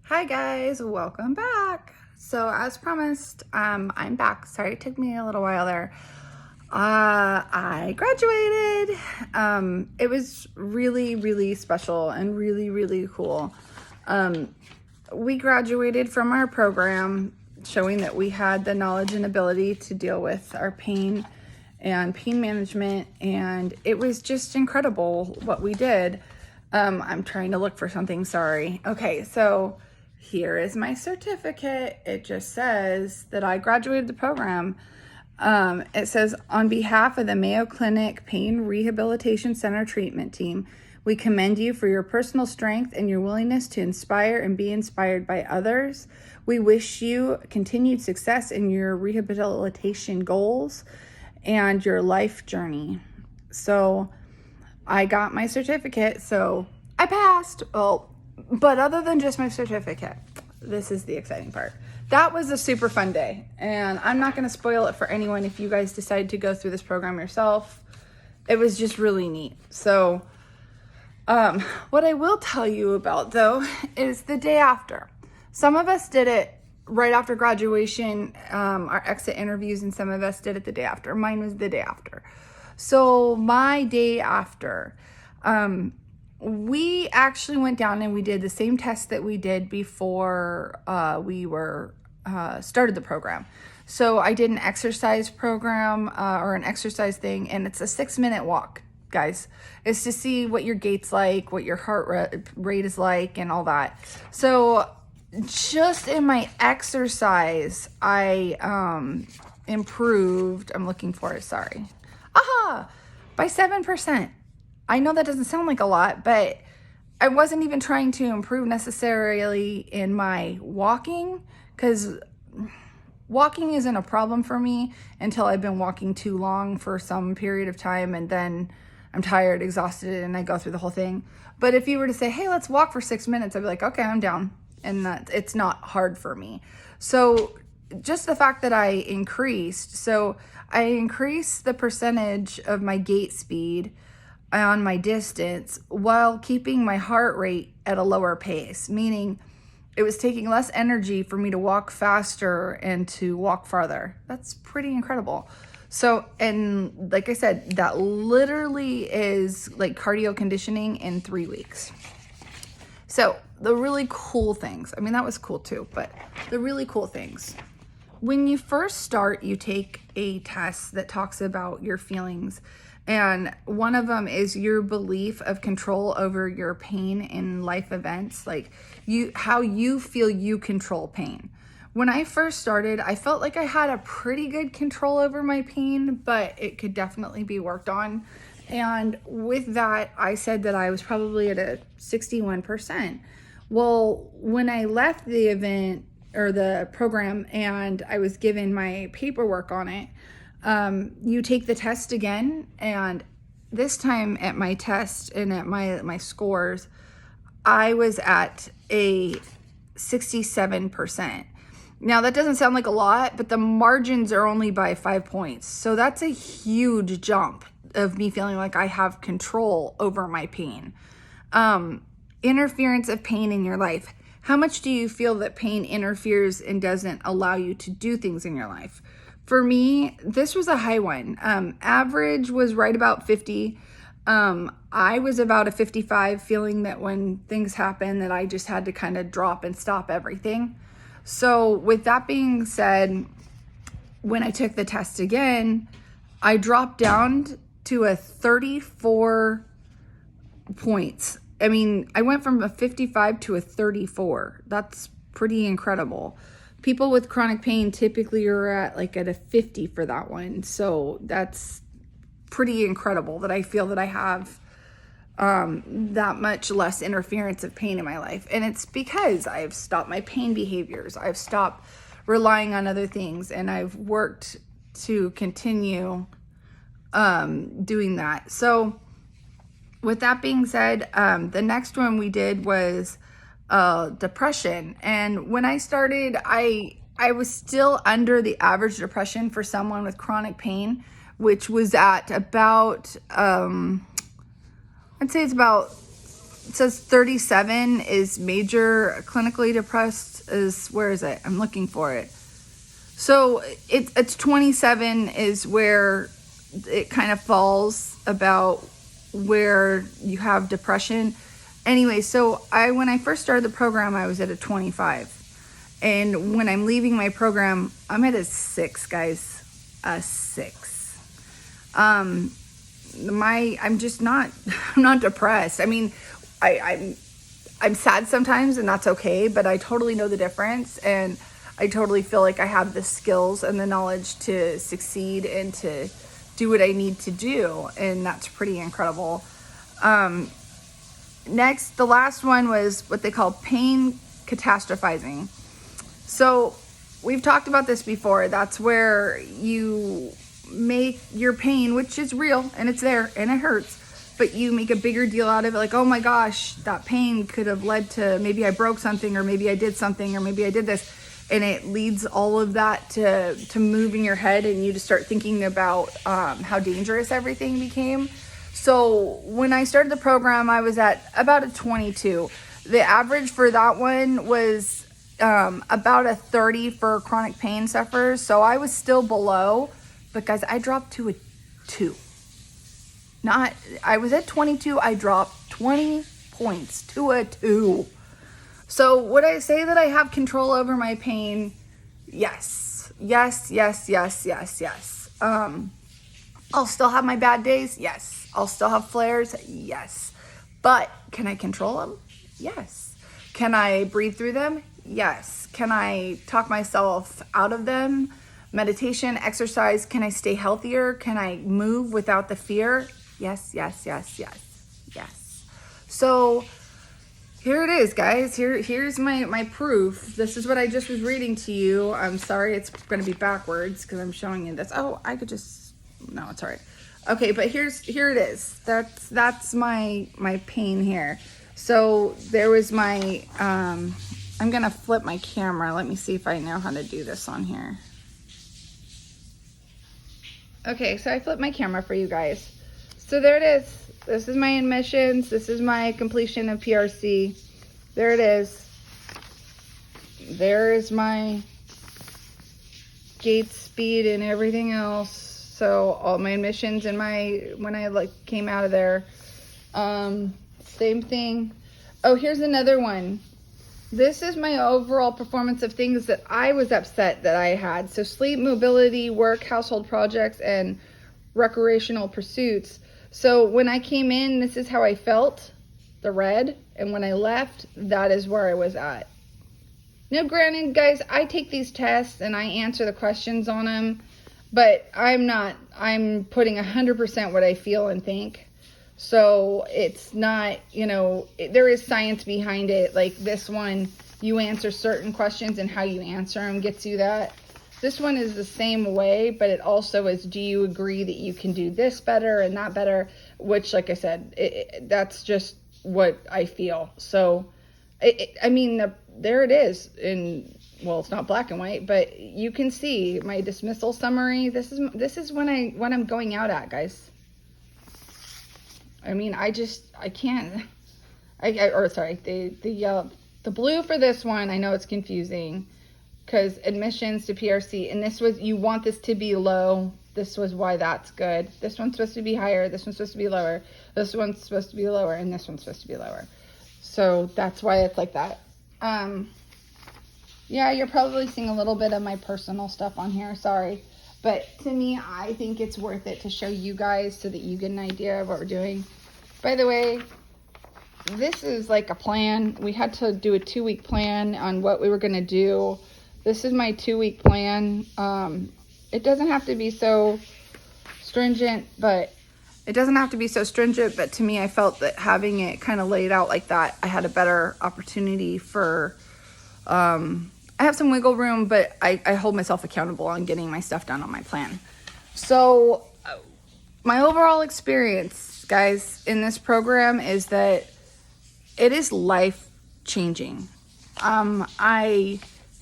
Hi guys, welcome back. So as promised, I'm back. Sorry it took me a little while there. I graduated. It was really special and really cool. We graduated from our program showing that we had the knowledge and ability to deal with our pain and pain management, and it was just incredible what we did. I'm trying to look for something, sorry. Okay, so here is my certificate. It just says that I graduated the program. It says, on behalf of the Mayo Clinic Pain Rehabilitation Center treatment team, we commend you for your personal strength and your willingness to inspire and be inspired by others. We wish you continued success in your rehabilitation goals and your life journey. So I got my certificate, so I passed. Oh, but other than just my certificate, this is the exciting part. That was a super fun day, and I'm not going to spoil it for anyone if you guys decide to go through this program yourself. It was just really neat. So what I will tell you about, though, is the day after. Some of us did it right after graduation, our exit interviews, and some of us did it the day after. Mine was the day after. So my day after, we actually went down and we did the same test that we did before we started the program. So I did an exercise program or an exercise thing, and it's a 6-minute walk, guys. It's to see what your gait's like, what your heart rate is like, and all that. So just in my exercise, I improved, I'm looking for it, sorry. By 7%. I know that doesn't sound like a lot, but I wasn't even trying to improve necessarily in my walking, because walking isn't a problem for me until I've been walking too long for some period of time, and then I'm tired, exhausted, and I go through the whole thing. But if you were to say, hey, let's walk for 6 minutes, I'd be like, okay, I'm down. And it's not hard for me. So just the fact that I increased the percentage of my gait speed on my distance while keeping my heart rate at a lower pace, meaning it was taking less energy for me to walk faster and to walk farther. That's pretty incredible. So, and like I said, that literally is like cardio conditioning in 3 weeks. So the really cool things, I mean, that was cool too, but the really cool things. When you first start, you take a test that talks about your feelings. And one of them is your belief of control over your pain in life events, like how you feel you control pain. When I first started, I felt like I had a pretty good control over my pain, but it could definitely be worked on. And with that, I said that I was probably at a 61%. Well, when I left the event or the program and I was given my paperwork on it, you take the test again, and this time at my test and at my scores, I was at a 67%. Now that doesn't sound like a lot, but the margins are only by 5 points. So that's a huge jump of me feeling like I have control over my pain. Interference of pain in your life. How much do you feel that pain interferes and doesn't allow you to do things in your life? For me, this was a high one. Average was right about 50. I was about a 55, feeling that when things happen that I just had to kind of drop and stop everything. So with that being said, when I took the test again, I dropped down to a 34 points. I mean, I went from a 55 to a 34. That's pretty incredible. People with chronic pain typically are at a 50 for that one. So that's pretty incredible that I feel that I have that much less interference of pain in my life. And it's because I've stopped my pain behaviors. I've stopped relying on other things, and I've worked to continue doing that. So with that being said, the next one we did was depression. And when I started, I was still under the average depression for someone with chronic pain, which was at about, I'd say it's about it says 37 is major clinically depressed. Where is it? I'm looking for it. So it's 27 is where it kind of falls about where you have depression. Anyway, so when I first started the program, I was at a 25. And when I'm leaving my program, I'm at a 6, guys. A 6. I'm just not, I'm not depressed. I mean, I'm sad sometimes, and that's okay, but I totally know the difference, and I totally feel like I have the skills and the knowledge to succeed and to do what I need to do, and that's pretty incredible. Next, the last one was what they call pain catastrophizing. So we've talked about this before. That's where you make your pain, which is real and it's there and it hurts, but you make a bigger deal out of it. Like, oh my gosh, that pain could have led to maybe I broke something, or maybe I did something, or maybe I did this. And it leads all of that to moving your head, and you just start thinking about how dangerous everything became. So when I started the program, I was at about a 22. The average for that one was about a 30 for chronic pain sufferers. So I was still below, but guys, I dropped to a 2. I was at 22, I dropped 20 points to a 2. So would I say that I have control over my pain? Yes. Yes, yes, yes, yes, yes. I'll still have my bad days? Yes. I'll still have flares? Yes. But can I control them? Yes. Can I breathe through them? Yes. Can I talk myself out of them? Meditation, exercise, can I stay healthier? Can I move without the fear? Yes, yes, yes, yes, yes. So here it is, guys. Here's my proof. This is what I just was reading to you. I'm sorry it's going to be backwards because I'm showing you this. Oh, I could just, no, it's all right. Okay, but here it is. That's my pain here. So there was my, I'm going to flip my camera. Let me see if I know how to do this on here. Okay, so I flipped my camera for you guys. So there it is. This is my admissions. This is my completion of PRC. There it is. There is my gate speed and everything else. So all my admissions and when I came out of there, same thing. Oh, here's another one. This is my overall performance of things that I was upset that I had. So sleep, mobility, work, household projects, and recreational pursuits. So when I came in, this is how I felt, the red. And when I left, that is where I was at. Now, granted, guys, I take these tests and I answer the questions on them, but I'm putting 100% what I feel and think. So it's not, there is science behind it. Like this one, you answer certain questions and how you answer them gets you that. This one is the same way, but it also is, do you agree that you can do this better and that better? Which, like I said, that's just what I feel. So, there it is. Well, it's not black and white, but you can see my dismissal summary. This is when I'm going out at, guys. I can't. The blue for this one, I know it's confusing because admissions to PRC, and you want this to be low. This was why that's good. This one's supposed to be higher. This one's supposed to be lower. This one's supposed to be lower, and this one's supposed to be lower. So that's why it's like that. Yeah, you're probably seeing a little bit of my personal stuff on here. Sorry. But to me, I think it's worth it to show you guys so that you get an idea of what we're doing. By the way, this is like a plan. We had to do a 2-week plan on what we were going to do. This is my 2-week plan. It doesn't have to be so stringent, but to me, I felt that having it kind of laid out like that, I had a better opportunity for, I have some wiggle room, but I hold myself accountable on getting my stuff done on my plan. So my overall experience, guys, in this program is that it is life-changing. I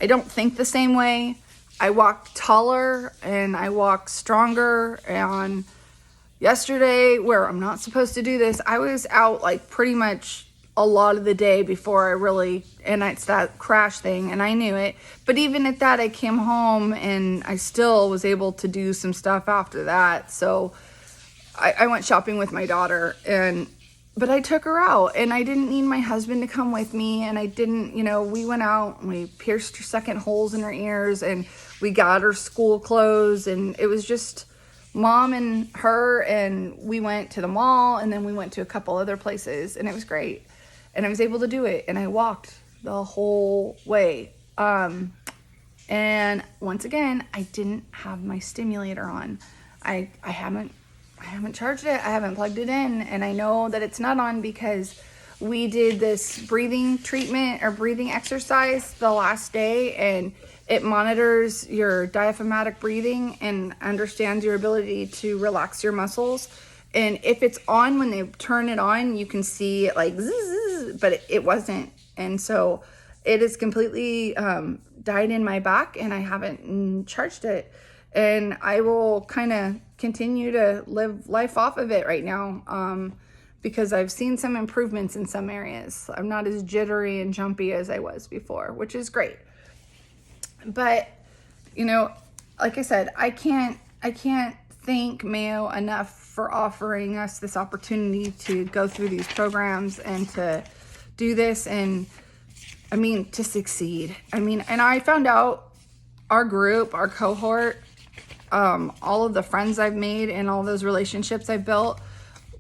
don't think the same way. I walk taller and I walk stronger. And yesterday, where I'm not supposed to do this, I was out like pretty much a lot of the day before I really, and it's that crash thing, and I knew it. But even at that, I came home and I still was able to do some stuff after that. So I went shopping with my daughter, but I took her out, and I didn't need my husband to come with me, and I didn't, we went out and we pierced her second holes in her ears, and we got her school clothes, and it was just mom and her, and we went to the mall, and then we went to a couple other places, and it was great. And I was able to do it, and I walked the whole way. And once again, I didn't have my stimulator on. I haven't charged it. I haven't plugged it in, and I know that it's not on because we did this breathing treatment or breathing exercise the last day, and it monitors your diaphragmatic breathing and understands your ability to relax your muscles. And if it's on, when they turn it on, you can see it like zzz, but it wasn't. And so it is completely died in my back, and I haven't charged it. And I will kind of continue to live life off of it right now because I've seen some improvements in some areas. I'm not as jittery and jumpy as I was before, which is great. But, like I said, I can't thank Mayo enough for offering us this opportunity to go through these programs and to do this, and to succeed. And I found out our group, our cohort, all of the friends I've made and all those relationships I've built,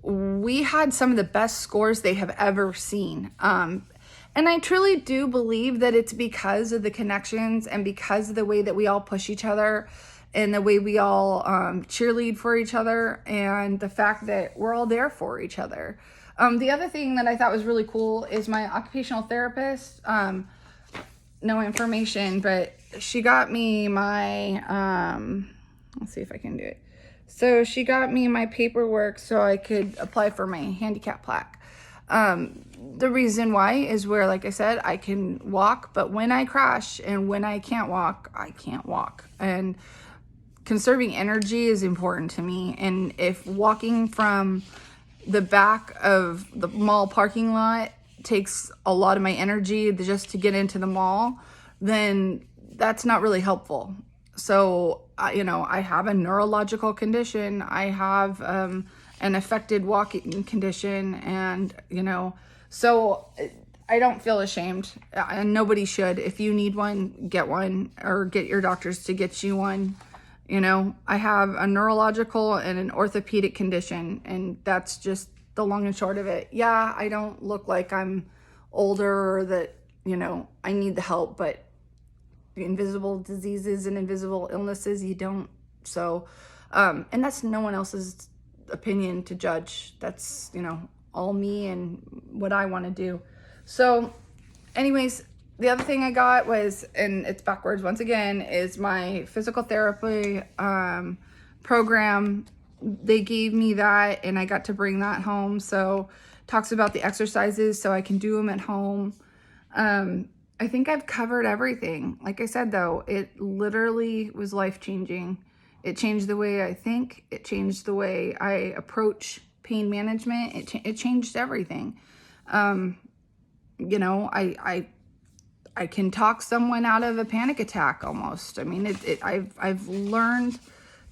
we had some of the best scores they have ever seen. And I truly do believe that it's because of the connections and because of the way that we all push each other and the way we all cheerlead for each other, and the fact that we're all there for each other. The other thing that I thought was really cool is my occupational therapist, no information, but she got me my, let's see if I can do it. So she got me my paperwork so I could apply for my handicap plaque. The reason why is where, like I said, I can walk, but when I crash and when I can't walk, I can't walk. And conserving energy is important to me. And if walking from the back of the mall parking lot takes a lot of my energy just to get into the mall, then that's not really helpful. So, I have a neurological condition. I have an affected walking condition, and, so I don't feel ashamed, and nobody should. If you need one, get one, or get your doctors to get you one. I have a neurological and an orthopedic condition, and that's just the long and short of it. Yeah, I don't look like I'm older or that, I need the help, but invisible diseases and invisible illnesses, you don't. So, and that's no one else's opinion to judge. That's, all me and what I want to do. So anyways, the other thing I got was, and it's backwards once again, is my physical therapy program. They gave me that, and I got to bring that home. So talks about the exercises so I can do them at home. I think I've covered everything. Like I said, though, it literally was life-changing. It changed the way I think. It changed the way I approach pain management. It changed everything. I can talk someone out of a panic attack almost. I've learned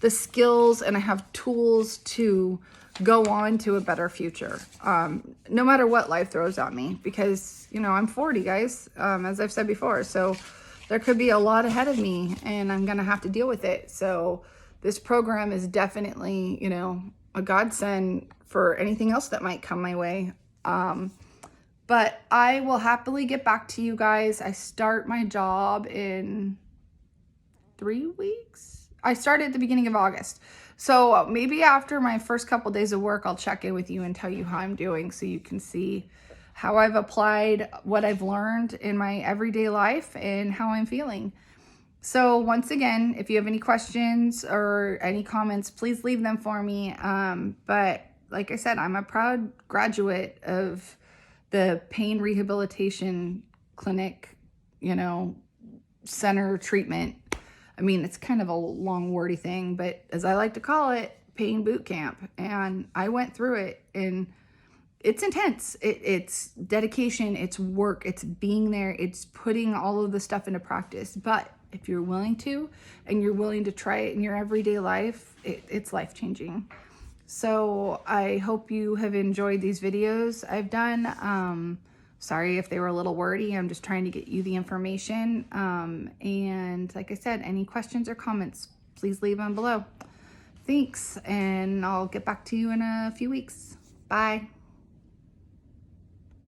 the skills, and I have tools to go on to a better future, no matter what life throws at me, because, I'm 40, guys, as I've said before. So there could be a lot ahead of me, and I'm going to have to deal with it. So this program is definitely, a godsend for anything else that might come my way. But I will happily get back to you guys. I start my job in 3 weeks. I started at the beginning of August. So maybe after my first couple days of work, I'll check in with you and tell you how I'm doing, so you can see how I've applied what I've learned in my everyday life and how I'm feeling. So once again, if you have any questions or any comments, please leave them for me. But like I said, I'm a proud graduate of the pain rehabilitation clinic, center treatment. It's kind of a long wordy thing, but as I like to call it, pain boot camp. And I went through it, and it's intense. It's dedication, it's work, it's being there, it's putting all of the stuff into practice. But if you're willing to, and you're willing to try it in your everyday life, it's life-changing. So I hope you have enjoyed these videos I've done. Sorry if they were a little wordy. I'm just trying to get you the information. And like I said, any questions or comments, please leave them below. Thanks, and I'll get back to you in a few weeks. Bye.